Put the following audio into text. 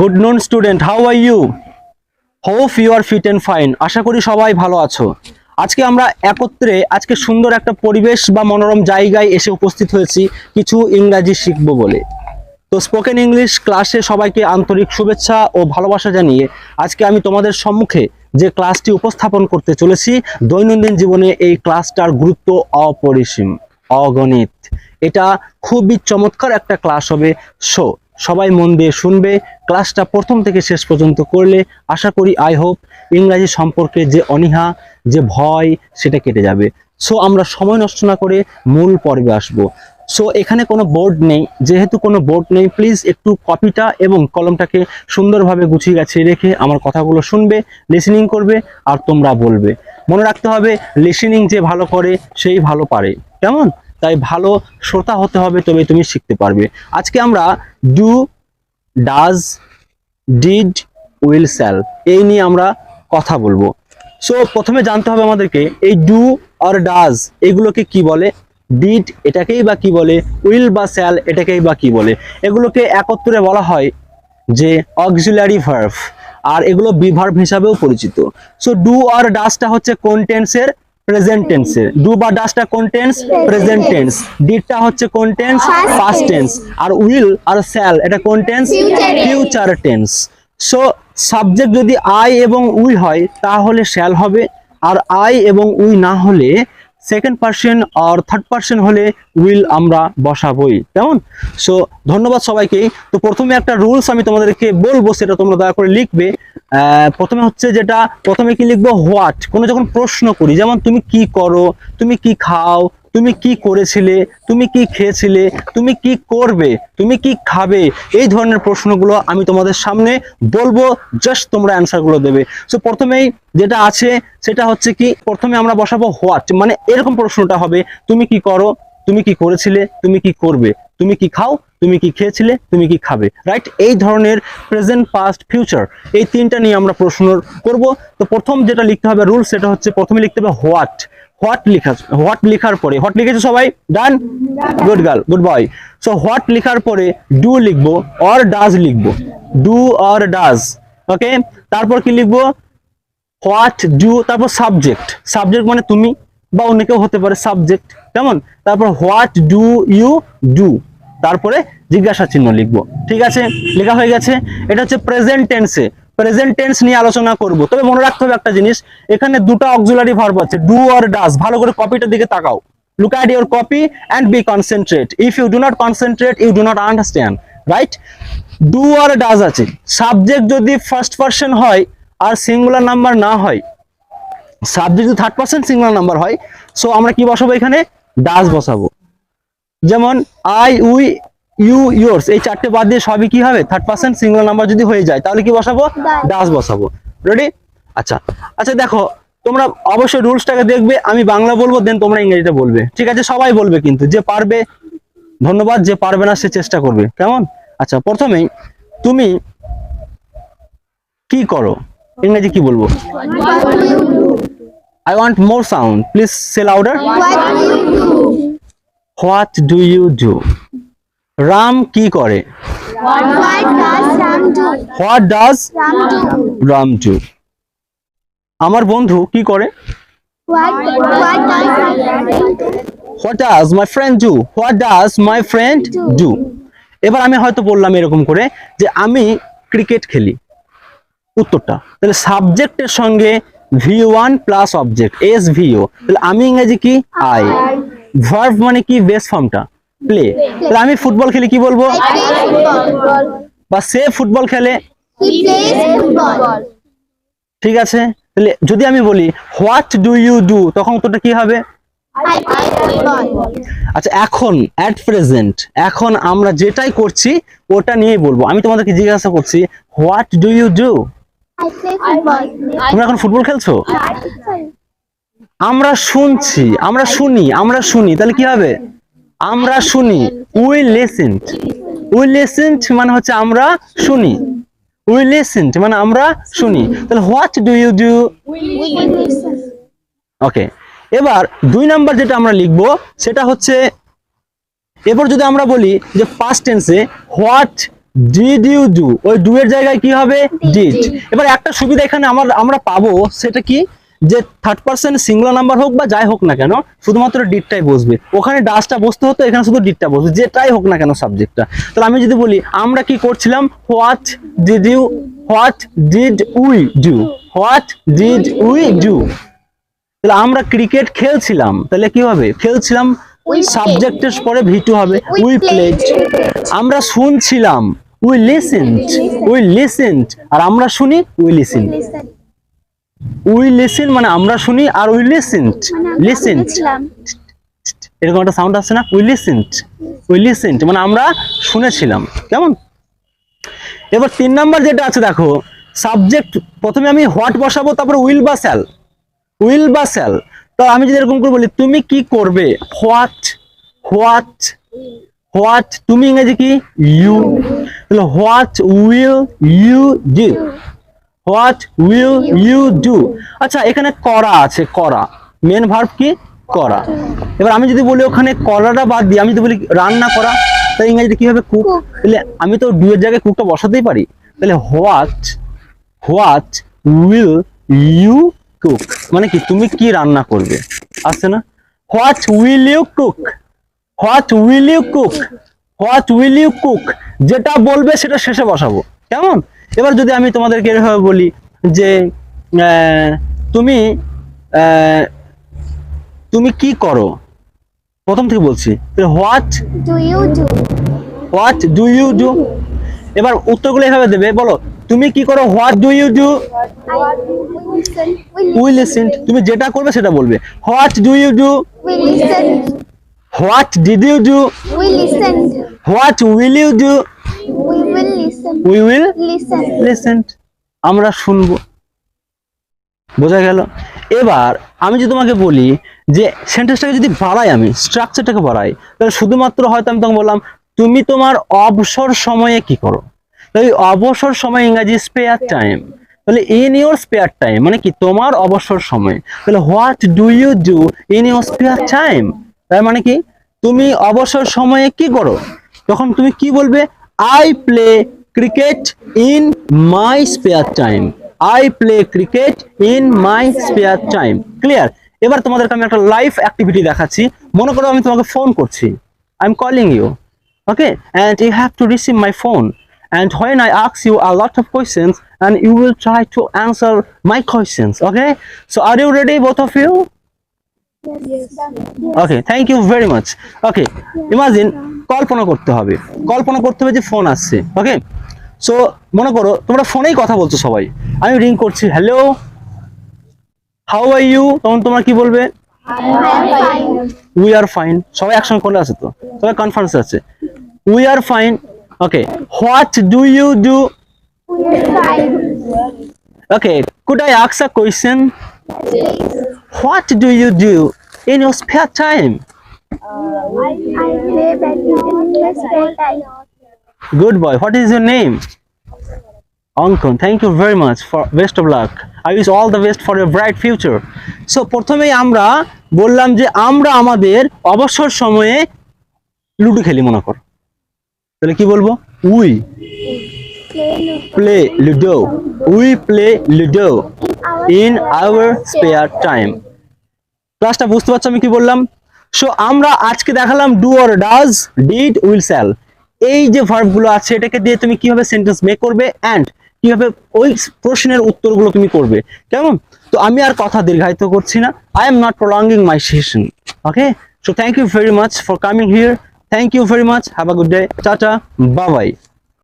Good noon student, how are you? Hope you are fit and fine. আশা করি সবাই ভালো আছো। আজকে আমরা একত্রে আজকে সুন্দর একটা পরিবেশ বা মনোরম জায়গায় এসে উপস্থিত হয়েছি কিছু ইংরাজি শিখবো বলে। তো স্পোকেন ইংলিশ ক্লাসে সবাইকে আন্তরিক শুভেচ্ছা ও ভালোবাসা জানিয়ে আজকে আমি তোমাদের সম্মুখে যে ক্লাসটি উপস্থাপন করতে চলেছি, দৈনন্দিন জীবনে এই ক্লাসটার গুরুত্ব অপরিসীম, অগণিত। এটা খুবই চমৎকার একটা ক্লাস হবে। সবাই মন দিয়ে শুনবে। ক্লাসটা প্রথম থেকে শেষ পর্যন্ত করলে আশা করি আই হোপ ইংরাজি সম্পর্কে যে অনীহা, যে ভয়, সেটা কেটে যাবে। আমরা সময় নষ্ট না করে মূল পর্বে আসবো। এখানে কোনো বোর্ড নেই, যেহেতু কোনো বোর্ড নেই প্লিজ একটু কপিটা এবং কলমটাকে সুন্দরভাবে গুছিয়ে গাছিয়ে রেখে আমার কথাগুলো শুনবে, লিসেনিং করবে আর তোমরা বলবে। মনে রাখতে হবে, লিসেনিং যে ভালো করে সেই ভালো পারে, কেমন? তাই ভালো শ্রোতা হতে হবে, তবে তুমি শিখতে পারবে। আজকে আমরা do, does, did, will, shall এই নিয়ে আমরা কথা বলবো। প্রথমে জানতে হবে আমাদেরকে এই ডু আর ডাজ এগুলোকে কি বলে, ডিড এটাকেই বা কি বলে, উইল বা শ্যাল এটাকেই বা কি বলে। এগুলোকে একত্রে বলা হয় যে অক্সিলারি ভার্ব, আর এগুলো বিভার্ব হিসাবেও পরিচিত। ডু আর ডাজটা হচ্ছে কোন টেন্সের? প্রেজেন্ট টেন্সের। ডু বা ডাজটা কোন টেন্স? Present tense. ডিডটা হচ্ছে কোন টেন্স? Past tense. আর উইল আর শ্যাল এটা কোন টেন্স? Future tense. সাবজেক্ট যদি আই এবং উই হয় তাহলে শ্যাল হবে, আর আই এবং উই না হলে সেকেন্ড পার্সন আর থার্ড পার্সন হলে উইল আমরা বসাবই, কেমন? ধন্যবাদ সবাইকে। তো প্রথমে একটা রুলস আমি তোমাদেরকে বলবো, সেটা তোমরা দয়া করে লিখবে। প্রথমে হচ্ছে যেটা, প্রথমে কি লিখবো? হোয়াট। কোনো যখন প্রশ্ন করি, যেমন তুমি কি করো, তুমি কি খাও, তুমি কি করেছিলে, তুমি কি খেয়েছিলে, তুমি কি করবে, তুমি কি খাবে, এই ধরনের প্রশ্নগুলো আমি তোমাদের সামনে বলবো, জাস্ট তোমরা অ্যান্সারগুলো দেবে। প্রথমেই যেটা আছে সেটা হচ্ছে কি, প্রথমে আমরা বসাবো হোয়াট, মানে এরকম প্রশ্নটা হবে, তুমি কি করো, তুমি কি করেছিলে, তুমি কি করবে, তুমি কি খাও, তুমি কি খেয়েছিলে, তুমি কি খাবে, রাইট? এই ধরনের প্রেজেন্ট, পাস্ট, ফিউচার এই তিনটা নিয়ে আমরা প্রশ্ন করব। তো প্রথম যেটা লিখতে হবে রুল, সেটা হচ্ছে প্রথমে লিখতে হবে হোয়াট। হোয়াট লেখার পরে, হোয়াট লিখেছো সবাই? Done, good girl, good boy. What লেখার পরে ডু লিখবো অর ডাজ লিখবো, ডু অর ডাজ, ওকে। তারপর কি লিখবো? হোয়াট, ডু, তারপর সাবজেক্ট। সাবজেক্ট মানে তুমি বা অন্য কেউ হতে পারে সাবজেক্ট, কেমন? তারপর হোয়াট ডু ইউ ডু, তারপরে জিজ্ঞাসা চিহ্ন লিখবো। ঠিক আছে, লেখা হয়ে গেছে। এটা হচ্ছে প্রেজেন্ট টেন্সে। প্রেজেন্ট টেন্স নিয়ে আলোচনা করব, তবে মনে রাখতে হবে একটা জিনিস, এখানে দুটো অক্সিলারি ভার্ব আছে, ডু আর ডাজ। ভালো করে কপিটার দিকে তাকাও, look at your copy and be concentrate. If you do not concentrate, you do not understand, right? Do আর ডাজ আছে। সাবজেক্ট যদি ফার্স্ট পারসন হয় আর সিঙ্গুলার নাম্বার না হয়, সাবজেক্ট যদি থার্ড পারসন সিঙ্গুলার নাম্বার হয়, আমরা কি বসাবো? এখানে ডাজ বসাবো। যেমন আই, উই, ইউ, ইয়োর্স, এই চারটে বাদ দিয়ে সবই কি হবে? থার্ড পারসন সিঙ্গুলার নাম্বার যদি হয়ে যায় তাহলে কি বসাবো? ডাজ বসাবো। রেডি? আচ্ছা আচ্ছা, দেখো তোমরা অবশ্যই রুলসটাকে দেখবে, আমি বাংলা বলবো, দেন তোমরা ইংরেজিতে বলবে, ঠিক আছে? সবাই বলবে কিন্তু, যে পারবে ধন্যবাদ, যে পারবে না সে চেষ্টা করবে, কেমন? আচ্ছা, প্রথমেই তুমি কি করো ইংরেজি কি বলবো? I want more sound, please say louder. What do you do? Ram কি করে? What does Ram do? আমার বন্ধু কি করে? What does my friend do? What does my friend do? এবার আমি হয়তো বললাম এরকম করে যে আমি ক্রিকেট খেলি, উত্তরটা তাহলে সাবজেক্টের সঙ্গে V1 প্লাস অবজেক্ট SVO, তাহলে আমি ইংরেজি কি? আই। ভার্ব মানে কি? বেস ফর্মটা প্লে। তাহলে আমি ফুটবল খেলি কি বলবো? বা সে ফুটবল খেলে, ঠিক আছে? তাহলে যদি আমি বলি হোয়াট ডু ইউ ডু, তখন উত্তরটা কি হবে? আচ্ছা, এখন অ্যাট প্রেজেন্ট, এখন আমরা যেটাই করছি ওটা নিয়েই বলবো। আমি তোমাদেরকে জিজ্ঞাসা করছি হোয়াট ডু ইউ ডু? তোমরা এখন ফুটবল খেলছো? আমরা শুনছি, আমরা শুনি, আমরা শুনি, তাহলে কি হবে? আমরা শুনি। উই লিসেন্ট, উই লিসেন্ট মানে হচ্ছে আমরা শুনি, উই লিসেন্ট মানে আমরা শুনি। তাহলে হোয়াট ডু ইউ ডু? ওকে। এবার 2 নাম্বার যেটা আমরা লিখবো সেটা হচ্ছে, এবার যদি আমরা বলি যে পাস্ট টেন্সে হোয়াট ডিড ইউ ডু, ওই ডু এর জায়গায় কি হবে ডিড। এবার একটা সুবিধা এখানে আমরা পাবো, সেটা কি, যে থার্ড পার্সন সিঙ্গুলার নাম্বার হোক বা যাই হোক না কেন, শুধুমাত্র ডিডটাই বসবে। ওখানে ডাসটা বসতে হতো, এখানে শুধু ডিডটা বসবে, যেটাই হোক না কেন সাবজেক্টটা। তাহলে আমি যদি বলি আমরা কি করছিলাম, what did we do, what did we do. তাহলে আমরা ক্রিকেট খেলছিলাম, তাহলে কি হবে, খেলছিলাম সাবজেক্টের পরে ভি2 হবে, উই প্লেড। আমরা শুনছিলাম, উই লিসেন্ড, আর আমরা শুনি উই লিসেন। উই লিসেন মানে আমরা শুনি, আর উই লিসেন্ড এরকম একটা সাউন্ড আসছে না, উই লিসেন্ড মানে আমরা শুনেছিলাম। কেমন? এবার 3 নাম্বার যেটা আছে দেখো, সাবজেক্ট প্রথমে আমি হোয়াট বসাবো, তারপরে উইল বা শ্যাল। তো আমি যদি এরকম করে বলি তুমি কি করবে, হোয়াট তুমি ইংরেজি কি ইউ, তাহলে হোয়াট উইল ইউ ডু। আচ্ছা, এখানে করা আছে, করা মেন ভার্ব কি করা। এবার আমি যদি বলি ওখানে করাটা বাদ দিয়ে আমি যদি বলি রান্না করা, তাহলে ইংরেজিতে কি হবে কুক। তাহলে আমি তো ডু এর জায়গায় কুকটা বসাতেই পারি। তাহলে হোয়াট উইল ইউ কুক মানে কি, তুমি কি রান্না করবে, আসছে না। হোয়াট উইল ইউ কুক, যেটা বলবে সেটা শেষে বসাবো। কেমন? এবার যদি আমি তোমাদেরকে এভাবে বলি যে তুমি কি করো, প্রথম থেকে বলছি, হোয়াট ডু ইউ ডু। এবার উত্তরগুলো এভাবে দেবে, বলো তুমি কি করো, what do you do, we listen. তুমি যেটা করবে সেটা বলবে, what do you do, what did you do, what will you do, we will listen. আমরা শুনবো। বোঝা গেল? এবার আমি যদি তোমাকে বলি যে সেন্টেন্সটাকে যদি বাড়াই, আমি স্ট্রাকচারটাকে বাড়াই, তাহলে শুধুমাত্র হয়তো আমি তোমাকে বললাম তুমি তোমার অবসর সময়ে কি করো। তাহলে অবসর সময় ইংরেজি স্পেয়ার টাইম। তাহলে ইন ইউর স্পেয়ার টাইম মানে কি, তোমার অবসর সময়। তাহলে what do you do in your spare time, তার মানে কি তুমি অবসর সময়ে কি করো। তখন তুমি কি বলবে, I play cricket in my spare time, I play cricket in my spare time. Clear? এবার তোমাদেরকে আমি একটা লাইভ অ্যাক্টিভিটি দেখাচ্ছি। মনে করো আমি তোমাকে ফোন করছি, I am calling you, okay, and you have to receive my phone, and when I ask you a lot of questions and you will try to answer my questions, okay? So are you ready, both of you? Okay, thank you very much. Okay, imagine কল্পনা করতে হবে যে phone আসছে, ওকে। So মনে করো তোমরা ফোনেই কথা বলছো সবাই, আমি রিং করছি, হ্যালো হাউ আর ইউ, তখন তোমরা কি বলবে, উই আর ফাইন। সবাই একসঙ্গে কোলে আছে তো, সবাই কনফারেন্স আছে, we are fine, okay. What do you do, okay. Could I ask a question, what do you do in your spare time? I play badminton in my spare time. Good boy. What is your name? Ankon. Thank you very much. For best of luck. I wish all the best for your bright future. So প্রথমেই আমরা বললাম যে আমরা আমাদের অবসর সময়ে ludo খেলি, মনে কর। তাহলে কি বলবো, we play ludo, we play ludo in our spare time. ক্লাসটা বুঝতে পারছো আমি কি বললাম? সো আমরা আজকে দেখালাম do or does, did, will, shall, এই যে ভার্বগুলো আছে এটাকে দিয়ে তুমি কিভাবে সেন্টেন্স মেক করবে এন্ড কিভাবে ওই প্রশ্নের উত্তরগুলো তুমি করবে। কেমন? তো আমি আর কথা দীর্ঘায়িত করছি না, I am not prolonging my session, okay. So thank you very much for coming here, thank you very much, have a good day, tata, bye by.